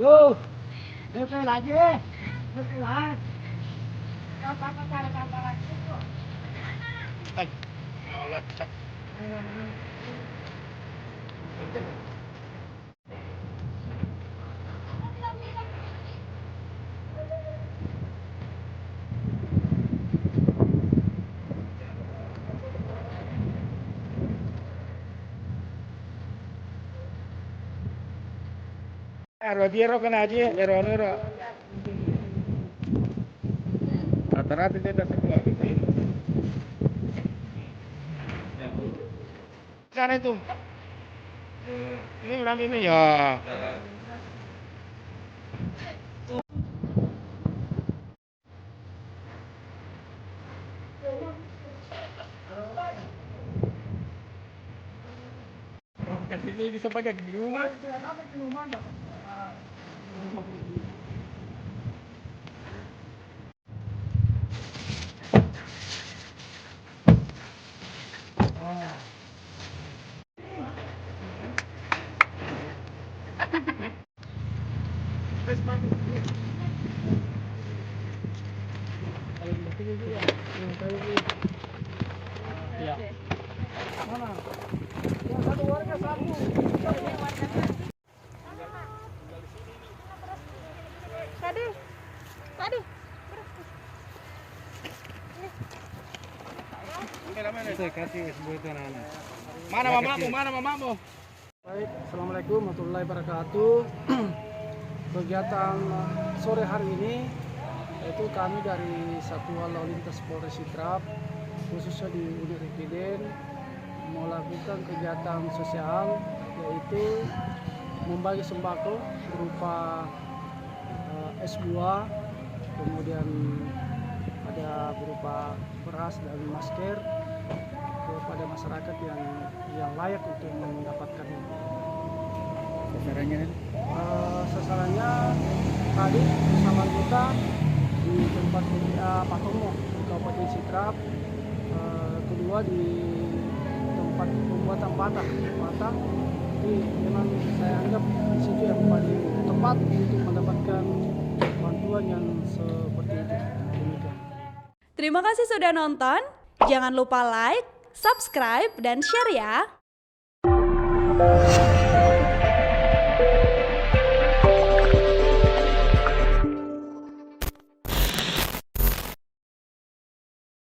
Tuh, DP lagi, DP lagi. Apa cara lagi tuh? Ay, malat siya. Ero ka na aja, ero. Rata-rata dia dapat dua gitu. Sana itu. Ini ulang ini ya. Kasi ini bisa pakai di rumah. Terus mati. Kalau mati gitu ya. Ya. Mana? Yang satu warga satu. Tadi. Mana mamamu? Baik, assalamualaikum warahmatullahi wabarakatuh. Kegiatan sore hari ini yaitu kami dari Satuan Lalu Lintas Polres Sidrap, khususnya di unit Repiden, melakukan kegiatan sosial yaitu membagi sembako berupa es buah, kemudian ada berupa beras dan masker kepada masyarakat yang layak untuk mendapatkannya. Sasarannya tadi bersama kita di tempat Patomo di Kabupaten Sidrap, kedua di tempat pembuatan patah. Jadi memang saya anggap di situ yang paling tepat untuk mendapatkan bantuan yang seperti itu. Demikian. Terima kasih sudah nonton. Jangan lupa like, subscribe, dan share ya.